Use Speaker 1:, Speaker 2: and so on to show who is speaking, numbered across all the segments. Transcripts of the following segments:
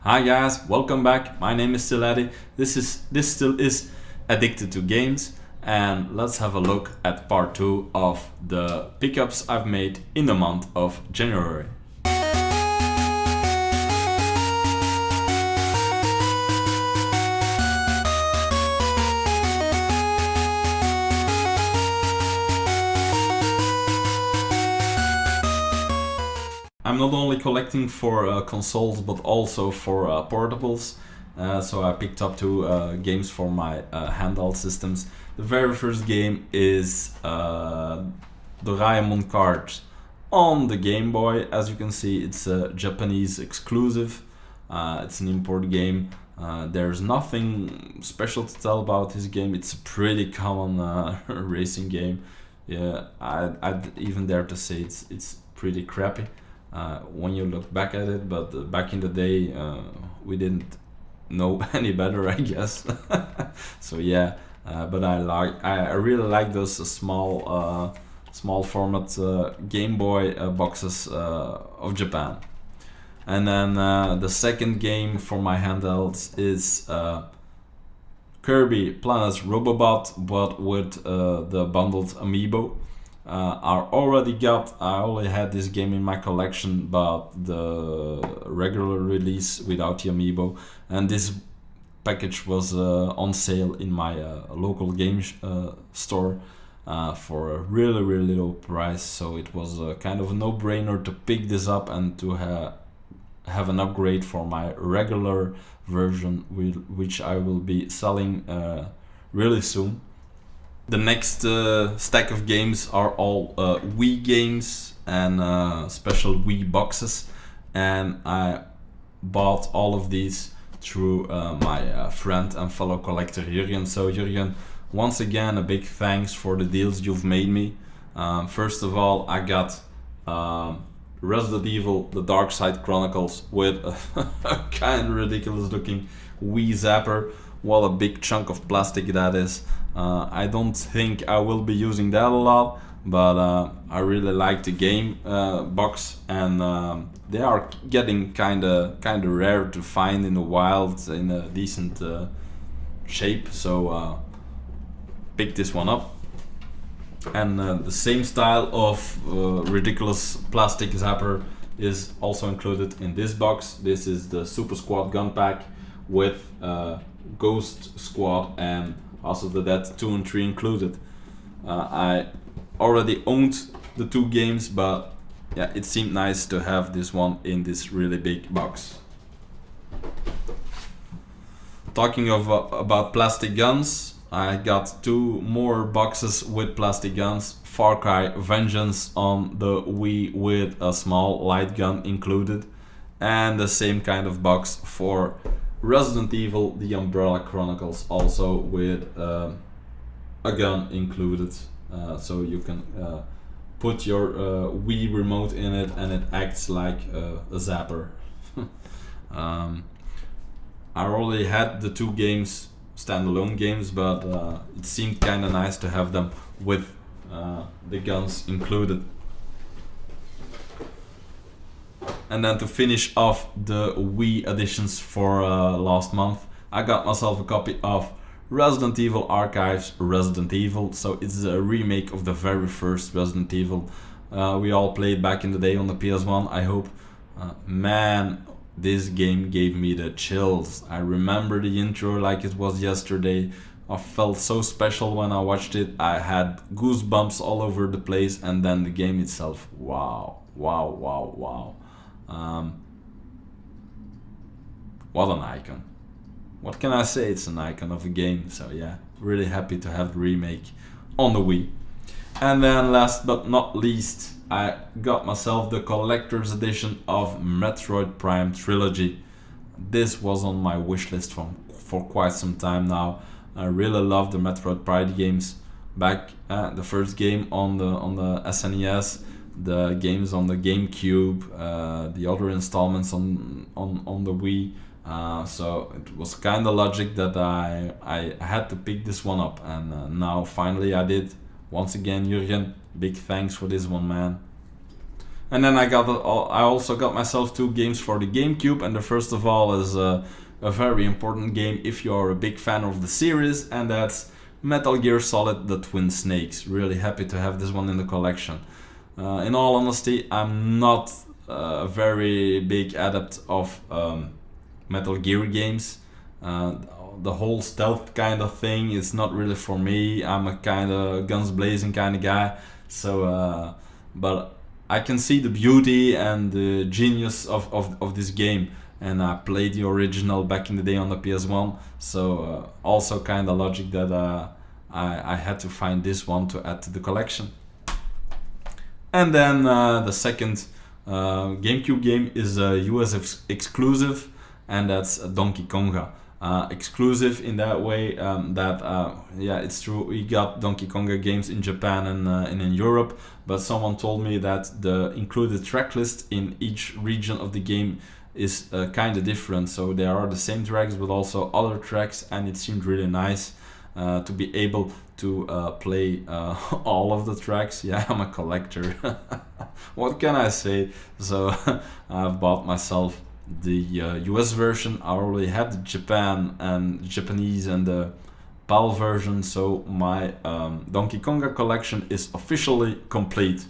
Speaker 1: Hi guys, welcome back. My name is still Eddie. This still is Addicted to Games, and let's have a look at part 2 of the pickups I've made in the month of January. I'm not only collecting for consoles but also for portables, so I picked up two games for my handheld systems. The very first game is Doraemon Card on the Game Boy. As you can see, it's a Japanese exclusive. It's an import game. There's nothing special to tell about this game. It's a pretty common racing game. Yeah, I'd even dare to say it's pretty crappy. When you look back at it, but back in the day we didn't know any better, I guess. So yeah, but I really like those small format Game Boy boxes of Japan. And then the second game for my handhelds is Kirby Planet's Robobot, but with the bundled amiibo. I only had this game in my collection, but the regular release without the amiibo, and this package was on sale in my local game store for a really low price, so it was kind of a no-brainer to pick this up and to have an upgrade for my regular version, which I will be selling really soon. The next stack of games are all Wii games and special Wii boxes, and I bought all of these through my friend and fellow collector Jurgen. So Jurgen, once again a big thanks for the deals you've made me. First of all, I got Resident Evil The Dark Side Chronicles with a kind of ridiculous looking Wii zapper. What a big chunk of plastic that is. I don't think I will be using that a lot, but I really like the game box, and they are getting kinda rare to find in the wild in a decent shape, so pick this one up. And the same style of ridiculous plastic zapper is also included in this box. This is the Super Squad gun pack with Ghost Squad and also the Dead 2 and 3 included. I already owned the two games, but yeah, it seemed nice to have this one in this really big box. Talking about plastic guns, I got two more boxes with plastic guns. Far Cry Vengeance on the Wii with a small light gun included, and the same kind of box for Resident Evil The Umbrella Chronicles, also with a gun included, so you can put your Wii remote in it and it acts like a zapper. I already had the two games, standalone games, but it seemed kinda nice to have them with the guns included. And then to finish off the Wii editions for last month, I got myself a copy of Resident Evil Archives Resident Evil. So it's a remake of the very first Resident Evil we all played back in the day on the PS1, I hope. Man, this game gave me the chills. I remember the intro like it was yesterday. I felt so special when I watched it. I had goosebumps all over the place, and then the game itself, wow. What an icon. What can I say? It's an icon of a game. So yeah, really happy to have the remake on the Wii. And then last but not least, I got myself the collector's edition of Metroid Prime Trilogy. This was on my wish list for quite some time now. I really love the Metroid Prime games. Back the first game on the SNES, the games on the GameCube, the other installments on the Wii. So it was kind of logic that I had to pick this one up, and now finally I did. Once again, Jurgen, big thanks for this one, man. And then I also got myself 2 games for the GameCube, and the first of all is a very important game if you are a big fan of the series, and that's Metal Gear Solid: The Twin Snakes. Really happy to have this one in the collection. In all honesty, I'm not a very big adept of Metal Gear games. The whole stealth kind of thing is not really for me. I'm a kind of guns blazing kind of guy. So, but I can see the beauty and the genius of this game. And I played the original back in the day on the PS1. So also kind of logic that I had to find this one to add to the collection. And then the second GameCube game is a US exclusive, and that's Donkey Konga. Exclusive in that way that yeah, it's true, we got Donkey Konga games in Japan and in Europe, but someone told me that the included track list in each region of the game is kind of different, so there are the same tracks but also other tracks, and it seemed really nice to be able to play all of the tracks. Yeah, I'm a collector. What can I say? So I've bought myself the US version. I already had the Japan and Japanese and the PAL version, so my Donkey Konga collection is officially complete.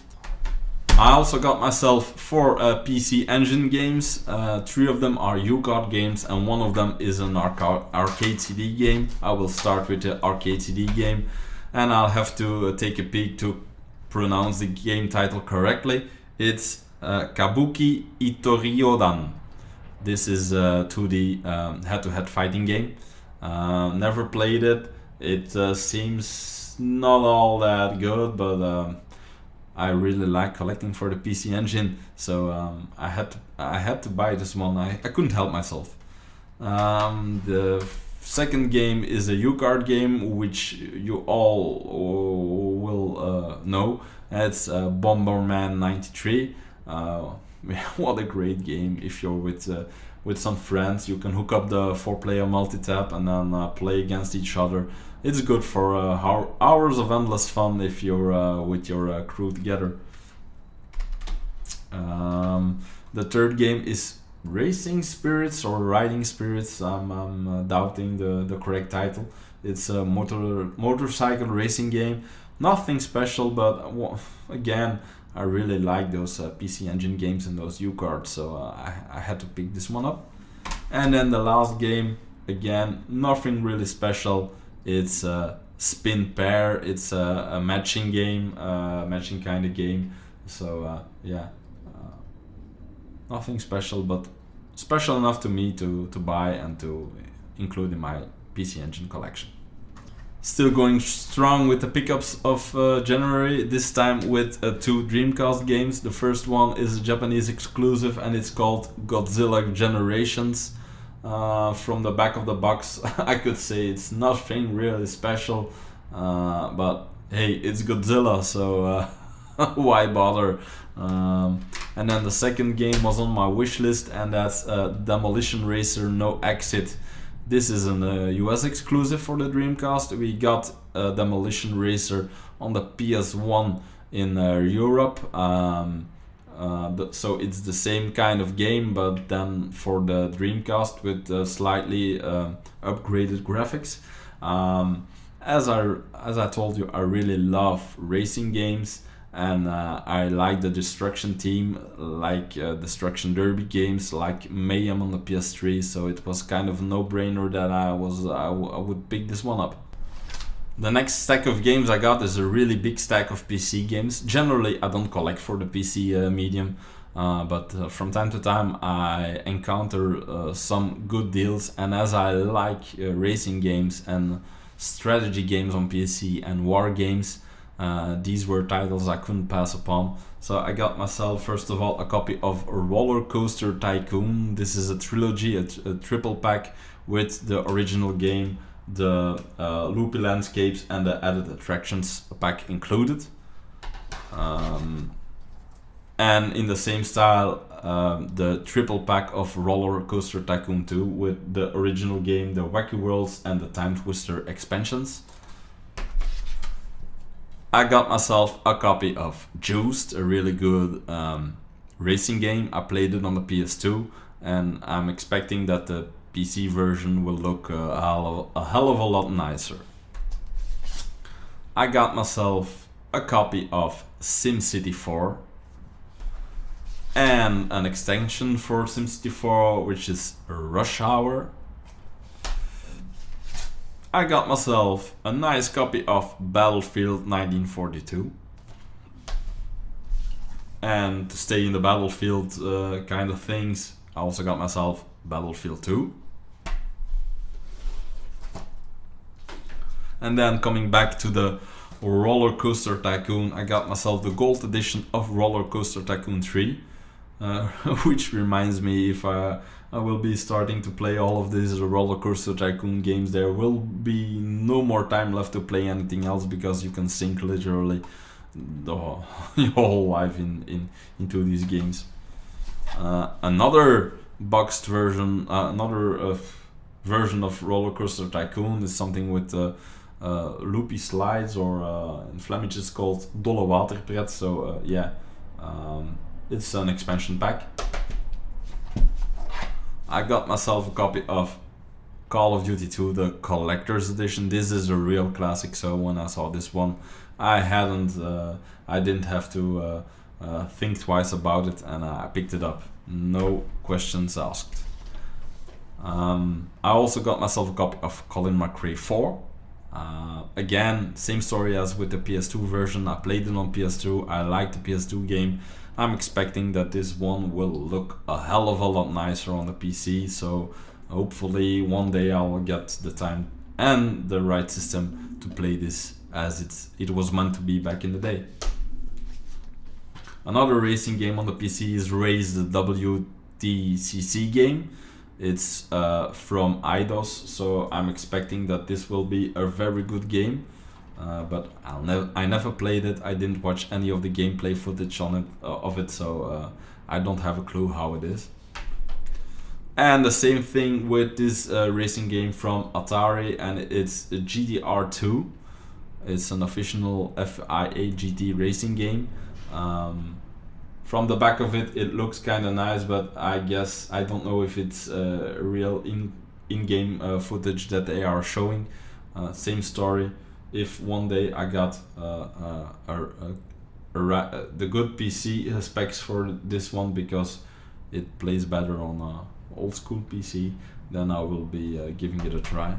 Speaker 1: I also got myself 4 PC Engine games. 3 of them are U-Card games, and 1 of them is an arcade CD game. I will start with the arcade CD game, and I'll have to take a peek to pronounce the game title correctly. It's Kabuki Itoriodan. This is a 2D head-to-head fighting game. Never played it. It seems not all that good, but I really like collecting for the PC Engine, so I had to buy this one. I couldn't help myself. The second game is a U-Card game, which you all will know. It's Bomberman 93. What a great game! If you're with some friends, you can hook up the 4-player multi-tap and then play against each other. It's good for hours of endless fun if you're with your crew together. The third game is Racing Spirits or Riding Spirits. I'm doubting the correct title. It's a motorcycle racing game. Nothing special, but again, I really like those PC Engine games and those U-Cards, so I had to pick this one up. And then the last game, again, nothing really special. It's a spin pair. It's a matching game, matching kind of game. So yeah, nothing special, but special enough to me to buy and to include in my PC Engine collection. Still going strong with the pickups of January, this time with 2 Dreamcast games. The first one is a Japanese exclusive, and it's called Godzilla Generations. From the back of the box, I could say it's nothing really special, but hey, it's Godzilla, so why bother? And then the second game was on my wish list, and that's Demolition Racer No Exit. This is an US exclusive for the Dreamcast. We got Demolition Racer on the PS1 in Europe. So it's the same kind of game, but then for the Dreamcast with slightly upgraded graphics. As I told you, I really love racing games, and I like the Destruction team, like Destruction Derby games, like Mayhem on the PS3. So it was kind of a no-brainer that I would pick this one up. The next stack of games I got is a really big stack of PC games. Generally, I don't collect for the PC medium, but from time to time I encounter some good deals, and as I like racing games and strategy games on PC and war games, these were titles I couldn't pass upon. So I got myself, first of all, a copy of Roller Coaster Tycoon. This is a trilogy, a triple pack with the original game, the loopy landscapes, and the added attractions pack included. And in the same style, the triple pack of Roller Coaster Tycoon 2 with the original game, the Wacky Worlds, and the Time Twister expansions. I got myself a copy of Juiced, a really good racing game. I played it on the PS2, and I'm expecting that the PC version will look a hell of a lot nicer. I got myself a copy of SimCity 4 and an extension for SimCity 4, which is Rush Hour. I got myself a nice copy of Battlefield 1942. And to stay in the Battlefield kind of things, I also got myself Battlefield 2. And then coming back to the Roller Coaster Tycoon, I got myself the gold edition of Roller Coaster Tycoon 3. Which reminds me, if I will be starting to play all of these Roller Coaster Tycoon games, there will be no more time left to play anything else, because you can sink literally your whole life into these games. Another boxed version, version of Roller Coaster Tycoon is something with loopy slides, or in Flemish it's called Dolle Waterpret. So it's an expansion pack. I got myself a copy of Call of Duty 2, the collector's edition. This is a real classic, so when I saw this one, I didn't have to think twice about it, and I picked it up. No questions asked. I also got myself a copy of Colin McRae 4. Again, same story as with the PS2 version. I played it on PS2. I liked the PS2 game. I'm expecting that this one will look a hell of a lot nicer on the PC, so hopefully one day I'll get the time and the right system to play this as it was meant to be back in the day. Another racing game on the PC is Race, the WTCC game. It's from IDOS, so I'm expecting that this will be a very good game. But I never played it. I didn't watch any of the gameplay footage of it, so I don't have a clue how it is. And the same thing with this racing game from Atari, and it's a GTR2. It's an official FIA GT racing game. From the back of it, it looks kind of nice, but I guess I don't know if it's real in-game footage that they are showing. Same story. If one day I got the good PC specs for this one, because it plays better on old school PC, then I will be giving it a try.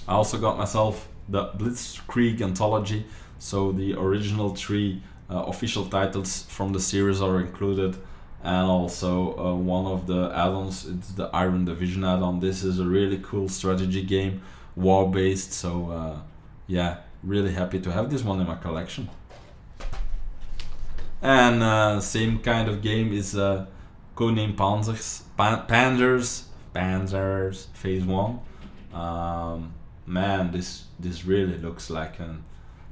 Speaker 1: I also got myself the Blitzkrieg Anthology, so the original 3 official titles from the series are included, and also one of the add-ons, it's the Iron Division add-on. This is a really cool strategy game, war-based, so yeah, really happy to have this one in my collection. And same kind of game is Codename Panzers Phase 1. Man, this really looks like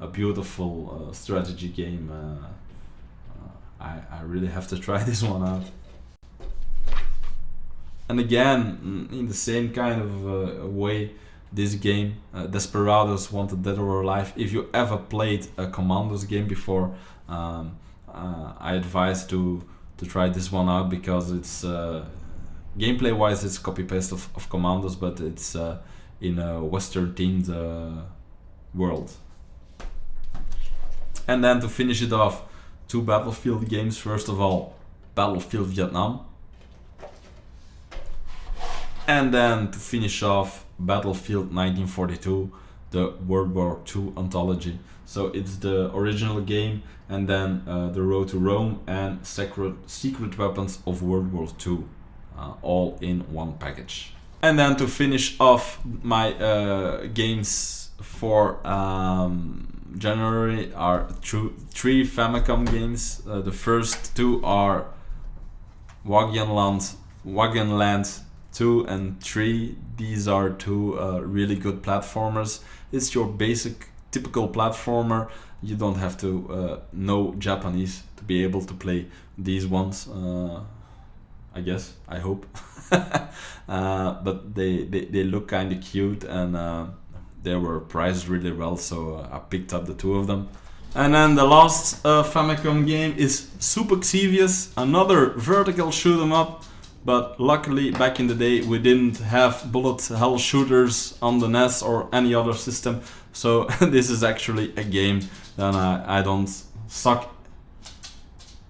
Speaker 1: a beautiful strategy game. I really have to try this one out. And again, in the same kind of way, this game, Desperados Wanted Dead or Alive. If you ever played a Commandos game before, I advise to try this one out, because it's gameplay wise it's copy paste of Commandos, but it's in a Western themed world. And then to finish it off, 2 Battlefield games. First of all, Battlefield Vietnam. And then to finish off, Battlefield 1942, the World War II anthology. So it's the original game, and then The Road to Rome and Secret Weapons of World War II, all in one package. And then to finish off my games for January are 3 Famicom games. The first 2 are Wagonland 2 and 3. These are 2 really good platformers. It's your basic typical platformer. You don't have to know Japanese to be able to play these ones, I guess, I hope. But they look kind of cute, and they were priced really well, so I picked up the 2 of them. And then the last Famicom game is Super Xevious, another vertical shoot 'em up. But luckily, back in the day, we didn't have bullet hell shooters on the NES or any other system. So this is actually a game that I don't suck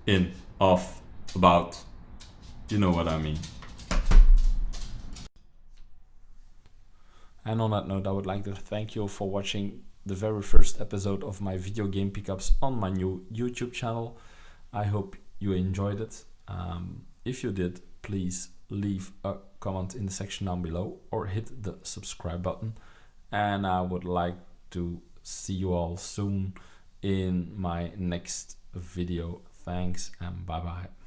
Speaker 1: in off about. You know what I mean. And on that note, I would like to thank you for watching the very first episode of my video game pickups on my new YouTube channel. I hope you enjoyed it. If you did, please leave a comment in the section down below or hit the subscribe button. And I would like to see you all soon in my next video. Thanks and bye bye.